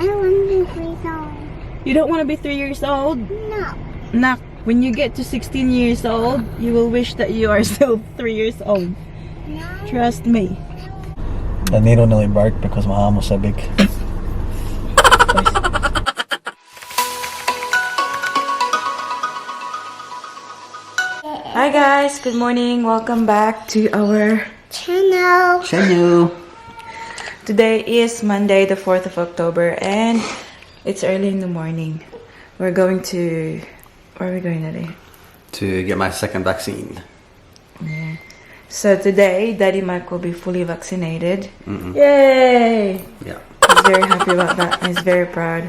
I want to be 3 years old. You don't want to be 3 years old? No. Nak, when you get to 16 years old, you will wish that you are still 3 years old. No. Trust me. The needle nearly broke because my arm was so big. Hi guys, good morning. Welcome back to our Channel. Today is Monday, the 4th of October, and it's early in the morning. We're going to... Where are we going today? To get my second vaccine. Yeah. So today, Daddy Mike will be fully vaccinated. Yay! Yeah. He's very happy about that. He's very proud.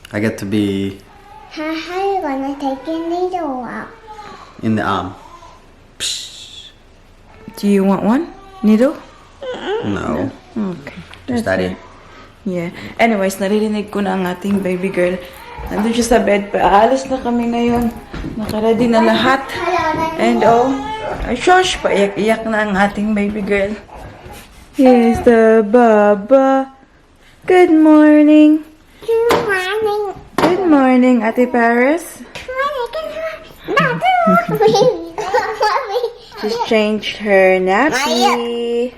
I get to be How are you gonna take your needle out? in the arm. Do you want one? Needle? No. Okay. Just daddy. Yeah. Anyways, naririnig ko na ang ating baby girl. Nandun siya sa bed. Paalis na kami ngayon. Nakaready na lahat. And oh, ay shush, paiyak-iyak na ang ating baby girl. Here's the baba. Good morning. Good morning. Good morning, Ate Paris. She's changed her nappy.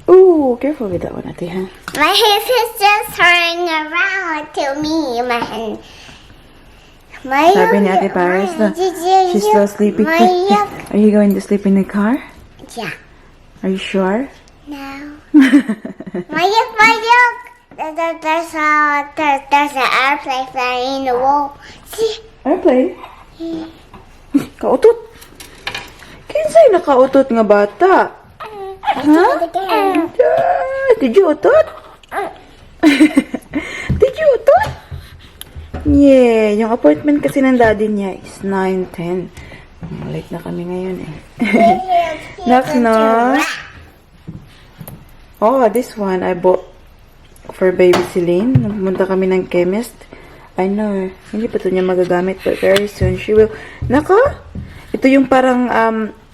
Ooh, careful with that one, Ate, huh? My hip is just turning around to me, man. Sabi ni Ate Paris na she's still sleepy. Are you going to sleep in the car? Yeah. Are you sure? No. My yuck. There's an airplane flying in the wall. See? Airplane? Kautot. Kinsay nakautot nga bata? Do it again. Did you utot? Did you utot? Yeah, yung appointment kasi ng daddy niya is 9:10. Late na kami ngayon eh. Knock. Oh, this one I bought for baby Celine. Pumunta kami ng chemist. I know, hindi pa ito niya magagamit, but very soon she will. Naka! Ito yung parang,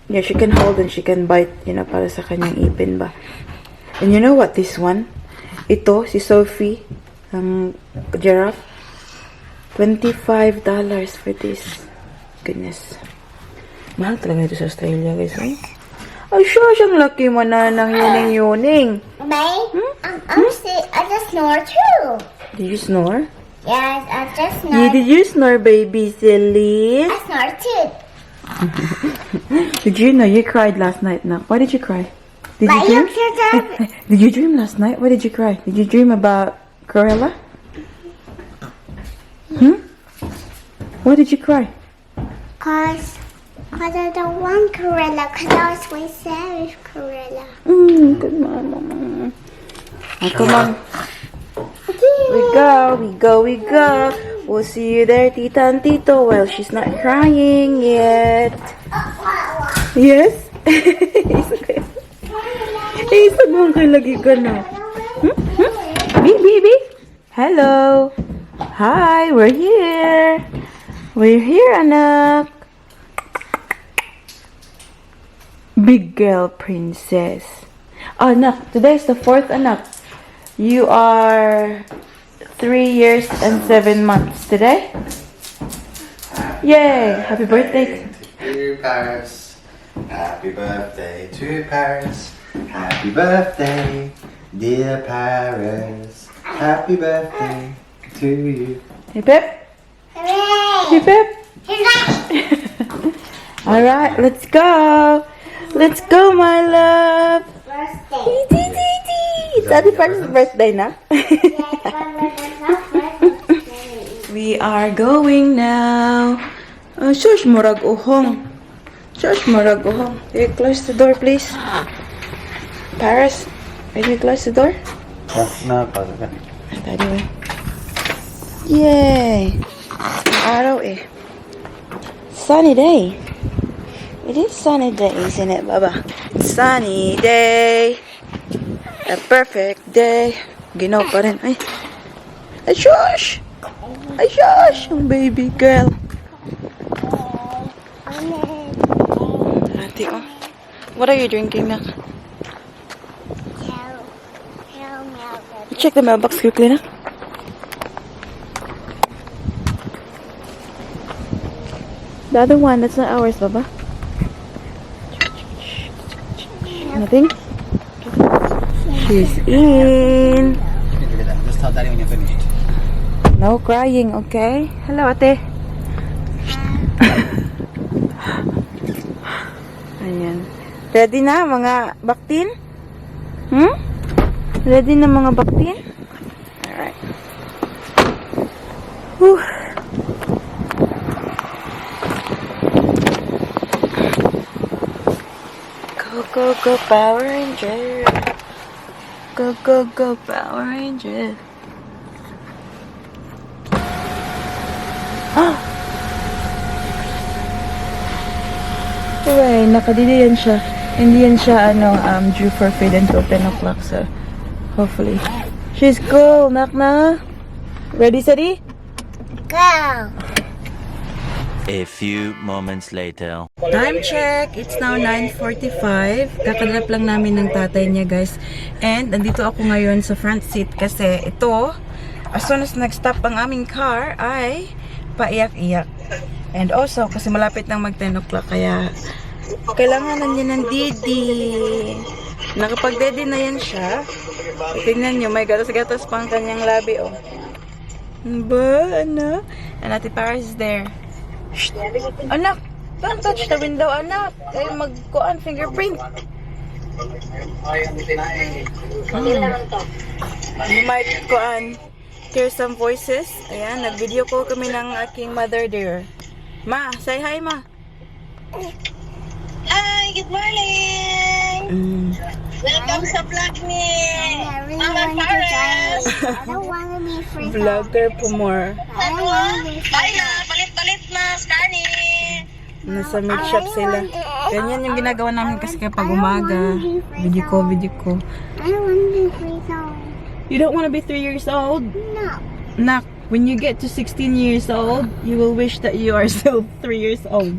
yeah, she can hold and she can bite, you know, para sa kanyang ipin ba. And you know what, this one? Ito, si Sophie, ang giraffe. $25 for this. Goodness. Mahal talaga ito sa Australia, guys. Eh? Ay, siyang laki mo na ng yuning-yuning. May? I just snore too. Did you snore? Yes, I just Yeah, snore. did you snore, baby Celine? I snore too. Did you know you cried last night? Now, why did you cry? Did you My dream? yuck. Did you dream last night? Why did you cry? Did you dream about Cruella? Why did you cry? Cause I don't want Corella. Cause I was with Sarah's Corella. Good mama. Oh, come on. We go. We'll see you there, Tita and Tito. Well, she's not crying yet. Yes? Isag mong kay lagi ka na. Baby. Hello. Hi, we're here. We're here, anak. Big girl princess. Oh, anak, today is the 4th, anak. You are 3 years and 7 months today. Yay! Happy birthday To Paris. Happy birthday to Paris. Happy birthday, dear Paris. Happy birthday to you. Hip hip. Hooray! Hip hip. Hooray! Alright, let's go. Let's go, my love. Birthday. It's Ate Paris' birthday na. We are going now. Shush, murag uhong. Shush, murag uhong. Can you close the door, please? Paris, can you close the door? No, pause it. Anyway. Yay! Araw eh. Sunny day. It is sunny day, isn't it, Baba? Sunny day. A perfect day. Ginaw pa rin. Ay. Ay, shush! Ay, shush! Ang baby girl. Ate, oh. What are you drinking, Nak? Milk. Check the mailbox quickly na. The other one, that's not ours, Baba. Nothing? She's in. Just tell Daddy when you're finished. No crying, okay? Hello, ate. Ayan. Ready na, mga baktin? Ready na, mga baktin? Alright. Whew. Go, go, Power Ranger. Go, go, go, Power Ranger. Alright, nakadili yan siya. Hindi yan siya, due for feed until 10 o'clock, so hopefully. She's cool, Nakna. Ready, Sadie? Go. A few moments later. Time check. It's now 9:45. Kakadrop lang namin ng tatay niya, guys. And, nandito ako ngayon sa front seat kasi ito, as soon as nag-stop ang aming car, ay paiyak-iyak. And also, kasi malapit nang mag 10 o'clock, kaya kailangan niya ng didi. Nakapag-didi na yan siya. Tingnan nyo, may gatas-gatas pang kanyang labi, oh. Ba, ano? And Ate Paris is there. Shh. Anak, don't touch the window, anak. Ay, magkuan fingerprint. You might kuan hear some voices. Ayan, nag-video call kami ng aking mother there. Ma, say hi, ma. Hi, good morning. Welcome sa vlog ni I really Mama want to Paris. drive. I don't want to be free. Vlogger po more. I don't want to be free. Bye na, palit-palit na, Scarny. Nasa meat shop sila. Ganyan yung ginagawa namin kasi kapag umaga. Video ko. I don't want to be free zone. You don't want to be 3 years old? No. Nak, when you get to 16 years old, you will wish that you are still 3 years old.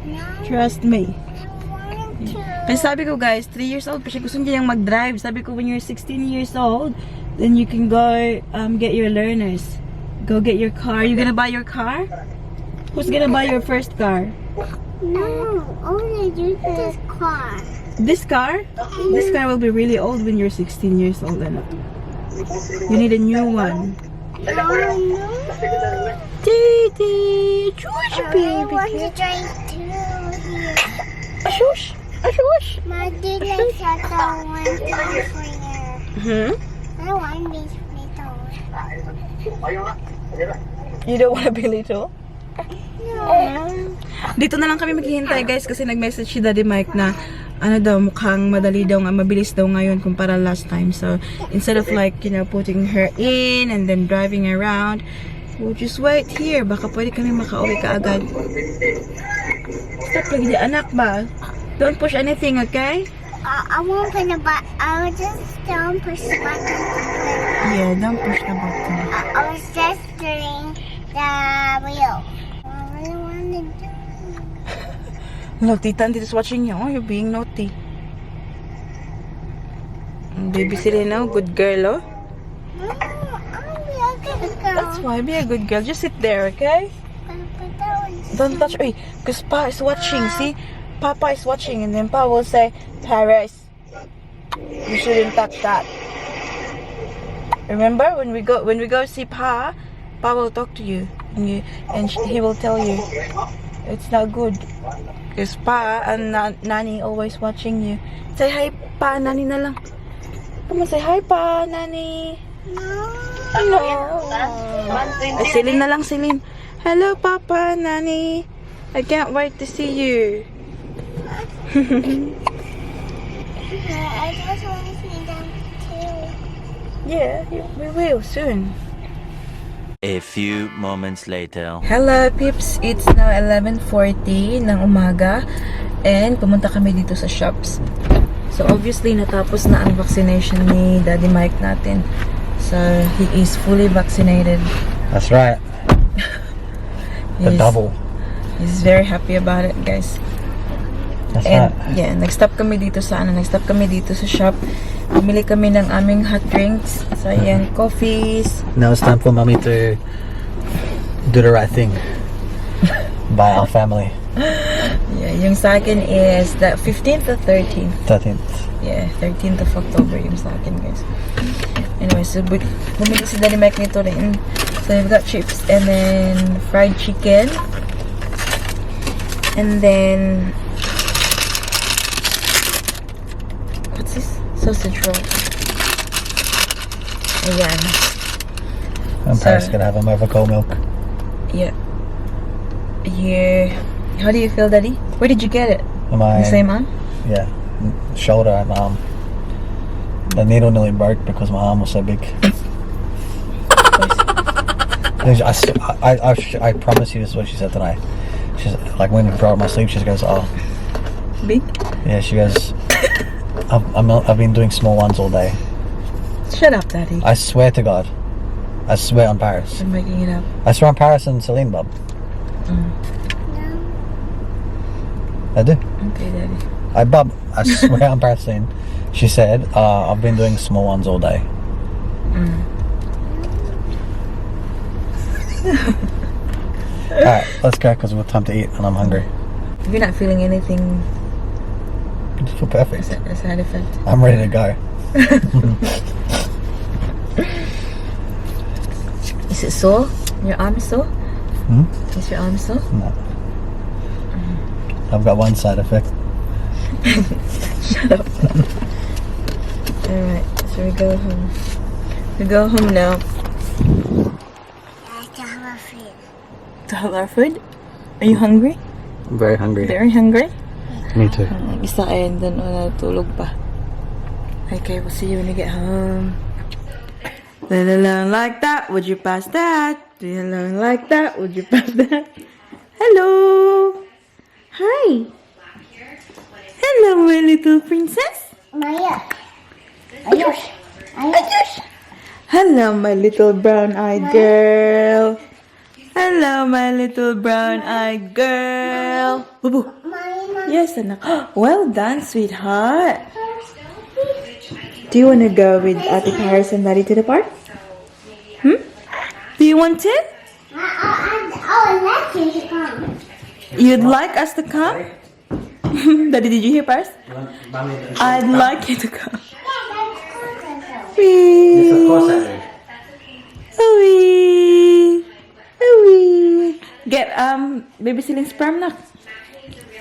No. Trust me. I want to. Kasi sabi ko guys, 3 years old pa siya, gusto niya yung mag-drive. Sabi ko when you're 16 years old, then you can go get your learners. Go get your car. You gonna buy your car? Who's gonna buy your first car? No. Only use this car. This car? This car will be really old when you're 16 years old. Ano? You need a new one. Oh no. Titi, George I baby. want to drive too. Ashush, ashush. My dad likes that one for you. I don't want to be free zone. You don't want to be little? No. Dito na lang kami maghihintay guys kasi nag-message si Daddy Mike na ano daw, mukhang madali daw, mabilis daw ngayon kumpara last time. So, instead of like, putting her in and then driving around, we'll just wait here. Baka pwede kami makauwi kaagad. Stop lagi di anak ba? Don't push anything, okay? I won't put the button. I will just don't push the button. Yeah, don't push the button. I was just doing the wheel. I really want to do. No, Tita, Tita's watching you. Oh, you're being naughty. Baby Selena, good girl, oh. No, I'll be a good girl. That's why, be a good girl. Just sit there, okay? But that was Don't touch. Hey, because Pa is watching. See, Papa is watching, and then Pa will say, "Paris, you shouldn't touch that." Remember when we go see Pa will talk to you, and he will tell you it's not good. Because Pa and Nani always watching you. Say hi, Pa, Nani na lang. Come on, say hi, Pa, Nani. No. Ay, Celine na lang, Celine. Hello, Papa, Nani. I can't wait to see you. I just want to see them too. Yeah, we will soon. A few moments later. Hello, peeps. It's now 11:40 ng umaga. And pumunta kami dito sa shops. So, obviously, natapos na ang vaccination ni Daddy Mike natin. So, he is fully vaccinated. That's right. The double. He's very happy about it, guys. That's And right. yeah, nag-stop kami dito sa shop. Bumili kami ng aming hot drinks. So ayan, coffees. Now it's time for mommy to do the right thing by our family. Yeah, yung sa akin is the 15th or 13th. 13th. Yeah, 13th of October yung sa akin, guys. Anyway, so bumili si Daddy Mike nito rin. So we've got chips and then fried chicken. And then what's this? Sausage roll. Ayan. And So- Paris gonna have them over cold milk. Yeah. Yeah. How do you feel, Daddy? Where did you get it? Am I? The same arm? Yeah. Shoulder and arm. The needle nearly broke because my arm was so big. I promise you this is what she said tonight. She's like, when we brought up my sleep, she goes, oh. Big? Yeah, she goes, I've been doing small ones all day. Shut up, Daddy. I swear to God. I swear on Paris. I'm making it up. I swear on Paris and Celine, Bob. I do. Okay, Daddy. Bob, I swear on Paris, Celine. She said, I've been doing small ones all day. Alright, let's go because we've time to eat and I'm hungry. You're not feeling anything I feel perfect. as side effect. I'm ready to go. Is it sore? Your arm is sore? Hmm? Is your arm sore? No. I've got one side effect. Shut up. Alright, so we go home. We go home now to have our food. Are you hungry? I'm very hungry. Very hungry? Me too. Isa and then tulog pa. Okay, we'll see you when you get home. Like that, would you pass that? Like that, would you pass that? Hello! Hi! Hello, my little princess! Maya. Ayush. Ayush! Hello, my little brown-eyed girl! Hello, my little brown-eyed girl! Bubu! Yes, anak. Well done, sweetheart. Do you want to go with Ate Paris and Daddy to the park? Do you want to? I'd like you to come. You'd like us to come? Daddy, did you hear Paris? I'd like you to come. Yes, of course I do. Ooey. Ooey. Get baby Celine's sperm nak.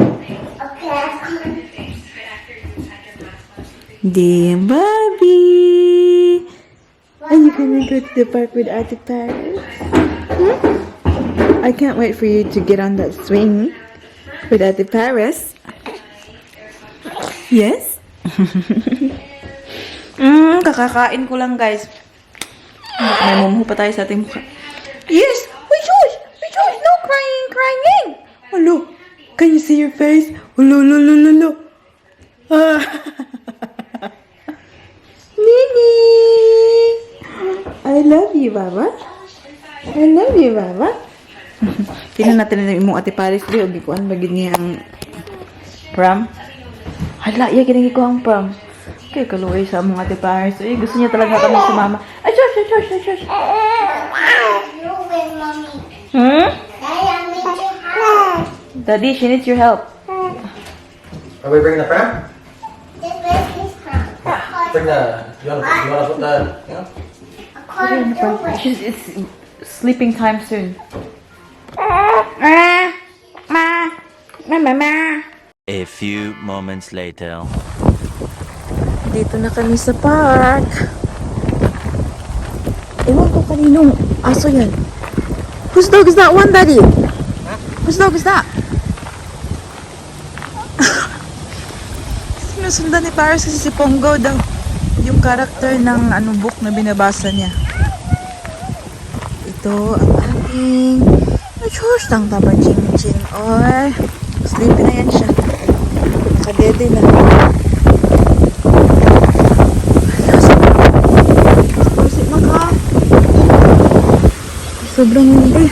Okay, I'll come. Dear Bobby, are you gonna go to the park with Ate Paris? I can't wait for you to get on that swing with Ate Paris. Yes? Kakakain ko lang, guys. May mumuho pa tayo sa ating mukha. Yes! Josh! No crying! Hello? Can you see your face? Hello. Nini! I love you, Baba. Tingnan natin na imong Ate Paris di og gikuan bagid niya ang prom. Hala, iya kini ko ang prom. Kay kaluoy sa among Ate Paris. Gusto niya talaga kami sumama. Ay, shush. You with mommy. Daddy, I need your help. Daddy, she needs your help. Are we bringing the pram? This is his prom. Bring the. You wanna put the. You know? I can't do it. It's sleeping time soon. A few moments later. Dito na kami sa park. Ewan ko kaninong aso yan. Whose dog is that one, Daddy? Whose dog is that? Sinusundan ni Paris kasi si Pongo daw. Yung character ng book na binabasa niya. Ito ang ating tang taba ching or sleepy na yan siya. Nakadede na. Kasi sobrang hindi.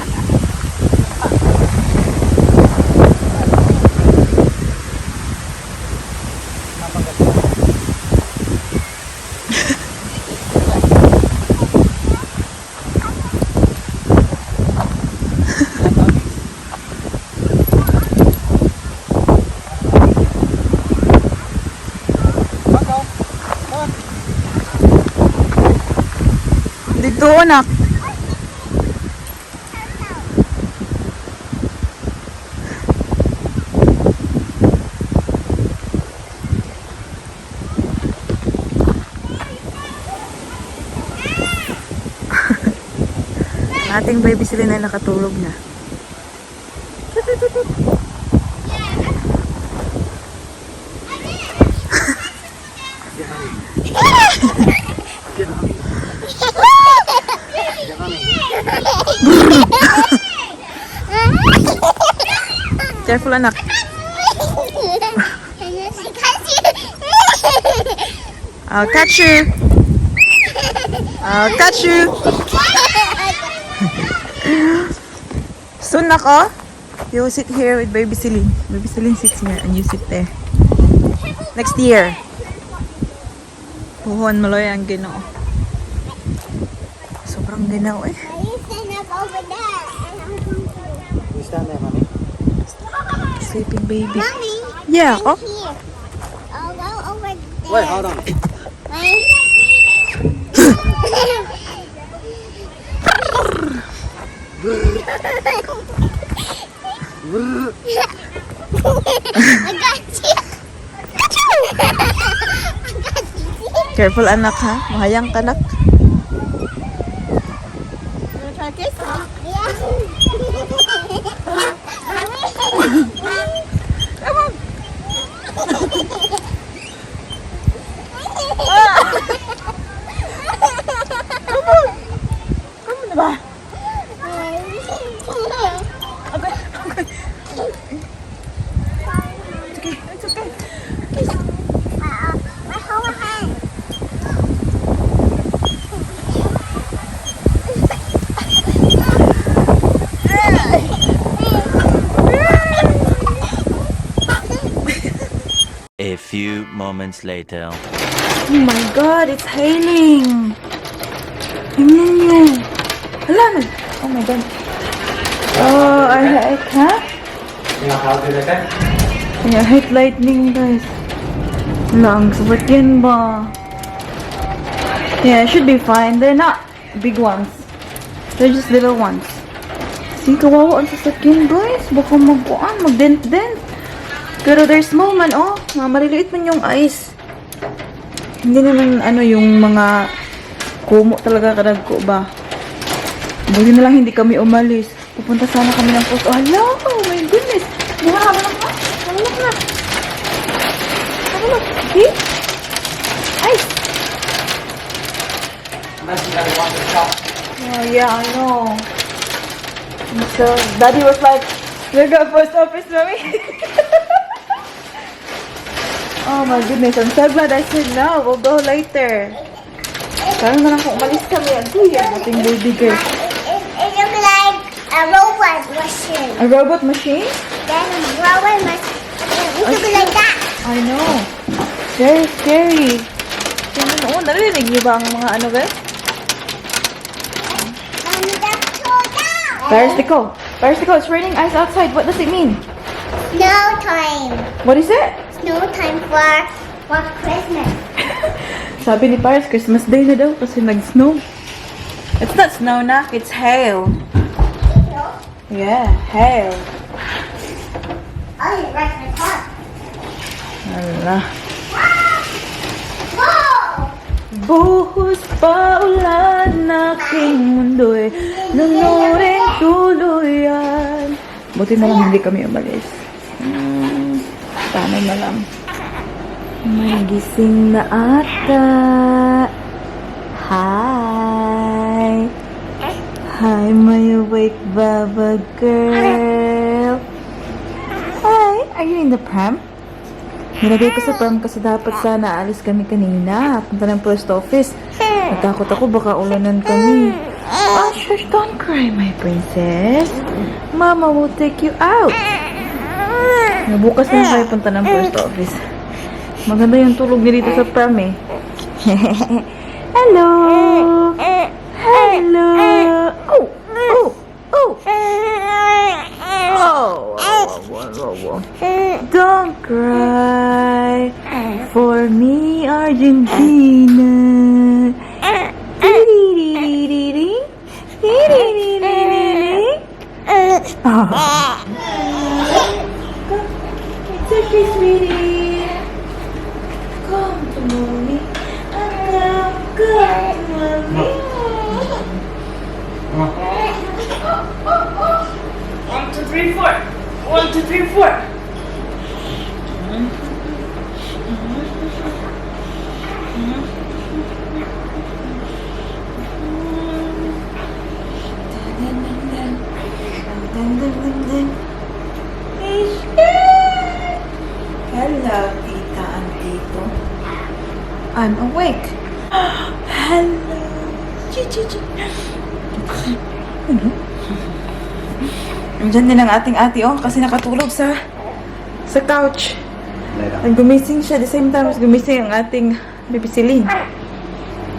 Oo, anak. Ating baby sila na nakatulog na. Careful, anak. I'll catch you. I'll catch you. Soon ako, you sit here with baby Celine. Baby Celine sits here and you sit there. Next year. Puhuan maloy ang Ginoo. Sobrang Ginoo eh. You stand up over there. You stand there, mommy. Sleeping baby. Mommy. Yeah, oh. Here. I'll go over there. Wait, hold on. I got you. Careful, anak, ha? Mahayang ka, anak. A few moments later. Oh my God, it's hailing. Hala na. Oh my God. Oh, I hate, huh? Yeah, I hate lightning, guys. Lang, sabat yan ba? Yeah, it should be fine. They're not big ones. They're just little ones. See, kawawa ang sasakyan, guys. Baka mag-dent-dent. Pero they're small man, oh. Maliliit man yung ice. Hindi naman, yung mga kumo talaga kadagko ba. Buti na lang hindi kami umalis. Pupunta sana kami ng post. Oh, hello! Oh my goodness! Buka na, ha? Halak na. Halak. See? Ice! Oh, yeah, I know. And so, Daddy was like, we're going to post office, mommy. Oh my goodness, I'm so glad I said no. We'll go later. Parang na lang kung umalis kami. Agoy, ang ating baby girl. It looks like a robot machine. A robot machine? Then a robot machine. It looks like that. I know. Very scary. Oo, narinig niyo ba ang mga guys? Parasitico. Parasitico, it's raining ice outside. What does it mean? Snow time. What is it? Snow time for Christmas. Sabi ni Paris, Christmas Day na daw kasi nag-snow. It's not snow na, it's hail. Yeah, hail. Oh, you wrecked my car. Ala. Whoa! Buhos pa ulan aking mundo'y nunuring tuluyan. Buti na lang hindi kami umalis. Sana na lang. May gising na ata. Hi. Hi, my awake baba girl. Hi, are you in the pram? Nilagay ko sa pram kasi dapat sana alis kami kanina. Punta ng post office. Natakot ako baka ulanan kami. Oh, shush, don't cry, my princess. Mama will take you out. Bukas na kayo punta ng post office. Maganda yung tulog niya dito sa pram eh. Hello! Hello! Oh! Oh! Oh! Oh! Don't cry for me, Argentina. It's okay, sweetie. Come to mommy. Come to mommy. 1, 2, 3, 4. 1, 2, 3, 4. Hello, tita and tito. I'm awake. Hello. Chi. Ano? Diyan din ang ating ate, oh, kasi nakatulog sa couch. At gumising siya, the same time as gumising ang ating bibicilin.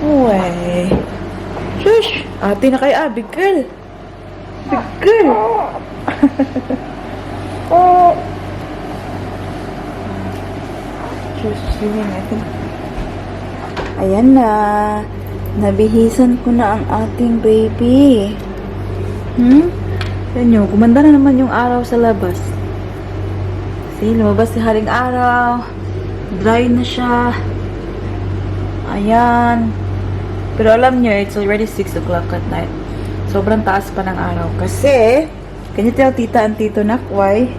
Uy. Shush! Ate na kayo, big girl. Big girl. Shush, yun natin. Ayan na. Nabihisan ko na ang ating baby. Yan nyo, kumanda na naman yung araw sa labas. See, lumabas si haring araw. Dry na siya. Ayan. Pero alam nyo, it's already 6 o'clock at night. Sobrang taas pa ng araw. Kasi, can you tell tita and tito nak why?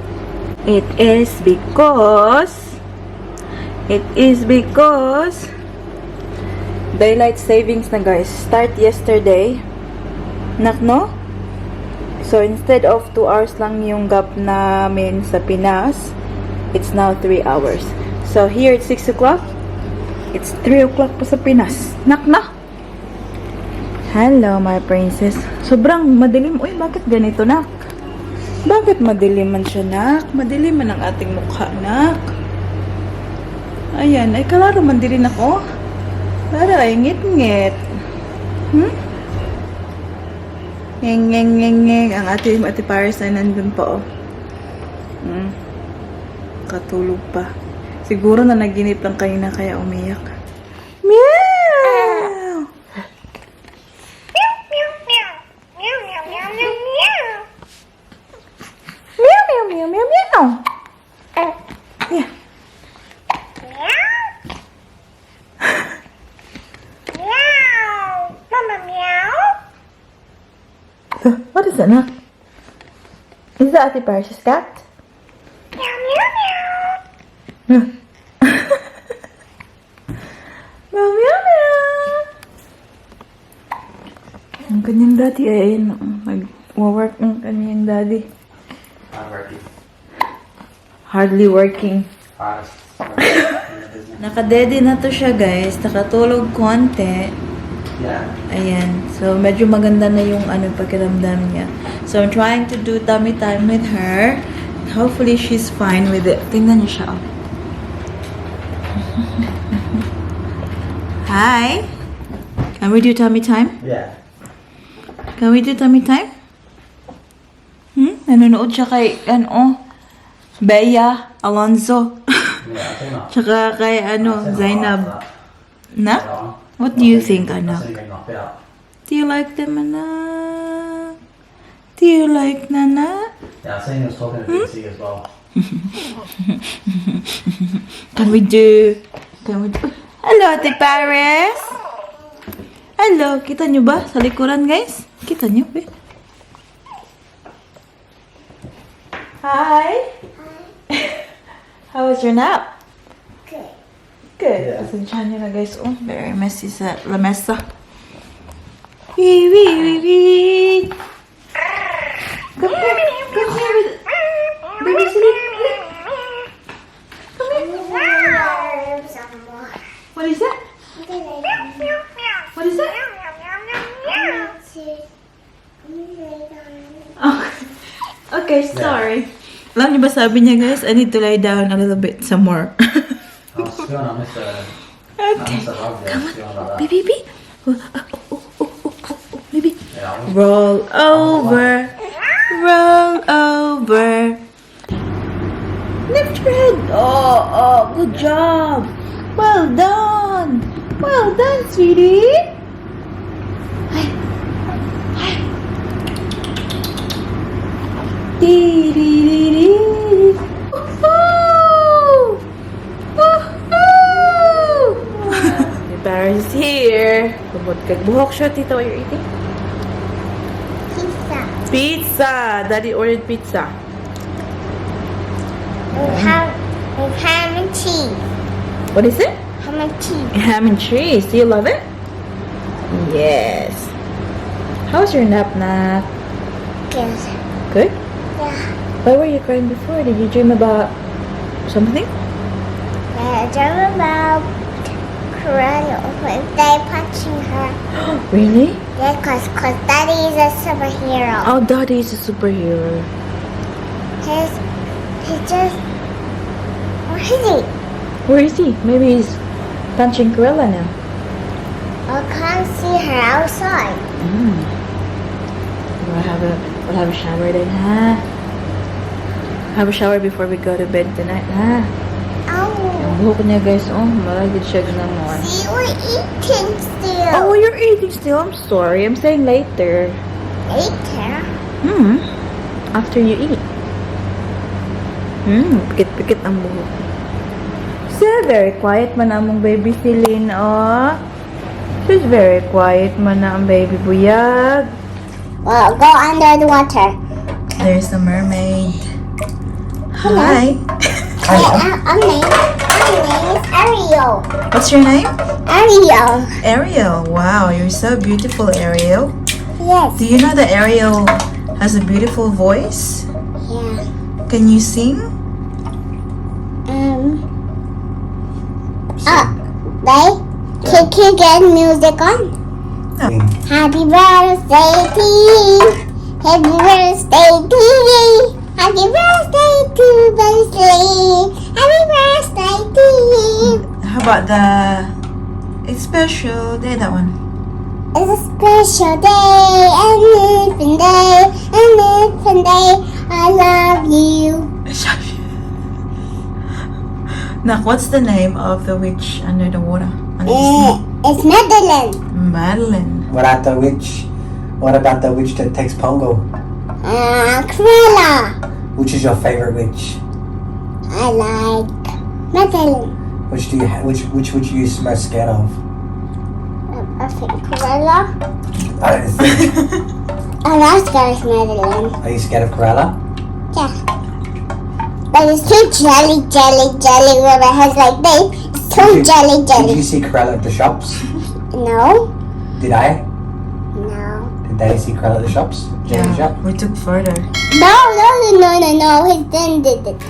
It is because daylight savings na guys. Start yesterday. Nak, no? So, instead of 2 hours lang yung gap namin sa Pinas, it's now 3 hours. So, here it's 6 o'clock. It's 3 o'clock pa sa Pinas. Nak na! Hello, my princess. Sobrang madilim. Uy, bakit ganito, nak? Bakit madilim man siya, nak? Madilim man ang ating mukha, nak. Ayan. Ay, kalaro man din ako. Para ay ngit-ngit. Ngeng. Ang ate Paris ay nandun pa, oh. Katulog pa. Siguro na naginip lang kanina kaya umiyak. Meow! Meow! Yeah. What is that, nak? Is that Ate Paris' cat? Meow. Ang kanyang daddy ay nag-work ang kanyang daddy. Hardly working. Nakadede na to siya, guys. Nakatulog konti. Ayan. So, medyo maganda na yung pakiramdam niya. So, I'm trying to do tummy time with her. Hopefully, she's fine with it. Tingnan niyo siya, oh. Hi. Can we do tummy time? Yeah. Can we do tummy time? Nanonood siya kay, Bea Alonzo. Tsaka kay, Zainab. Na? What do you think, anak? Do you like them, anak? Do you like Nana? Yeah, I seen he was talking to BC as well. Can we do... Hello, Ate Paris! Hello, kita nyo ba? Sa likuran, guys? Kita nyo, be? Hi! How was your nap? Good. Yeah. Pasensyahan nyo na, guys. Oh, very messy sa lamesa. Wee. Come here. Baby, sleep. Come here. What is that? What is that? Oh. Okay, sorry. Alam niyo ba sabi niya, guys, I need to lie down a little bit some more. I was feeling I missed a love there. Feeling like that. Baby. Baby. Yeah, I was Roll over. Lift your head. Oh, good job. Well done, sweetie. Hi. is here. Buhok siya, Tita. What you're eating? Pizza. Pizza. Daddy ordered pizza. With ham and cheese. What is it? Ham and cheese. Ham and cheese. Do you love it? Yes. How's your nap? Good. Good? Yeah. Why were you crying before? Did you dream about something? I dream about Corella. If they punching her. Really? Yeah, cause Daddy is a superhero. Oh, Daddy is a superhero. He just. Where is he? Where is he? Maybe he's punching Corella now. I can't see her outside. We'll have a shower then, ha? Have a shower before we go to bed tonight, ha? Oh. Ang buhok niya, guys. Oh, malagid siya naman. See, we're eating still. Oh, you're eating still. I'm sorry. I'm saying later. Later? After you eat. Pikit-pikit ang buhok. So, very quiet man among baby Celine, oh. She's very quiet man na ang baby buyag. Well, go under the water. There's the mermaid. Hi. My name is Ariel. What's your name? Ariel. Ariel. Wow, you're so beautiful, Ariel. Yes. Do you know that Ariel has a beautiful voice? Yeah. Can you sing? Can you get music on? Happy birthday to you. Happy birthday to you. Happy birthday to Wesley. Happy birthday to you. How about the It's Special Day, that one? It's a special day, an infant day, an infant day. I love you. Now, what's the name of the witch under the water? Under the sea? It's Madeline. Madeline. What about the witch that takes Pongo? Cruella. Which is your favorite witch? I like Madeline. Which witch are you most scared of? I think Cruella. I don't think. I'm not scared of Madeline. Are you scared of Corella? Yeah. But it's too jelly when my head's like this. It's too jelly. Did you see Corella at the shops? No. Did I? No. Did Daddy see Corella at the shops? Jenny shop? We took further. No. His dad did it.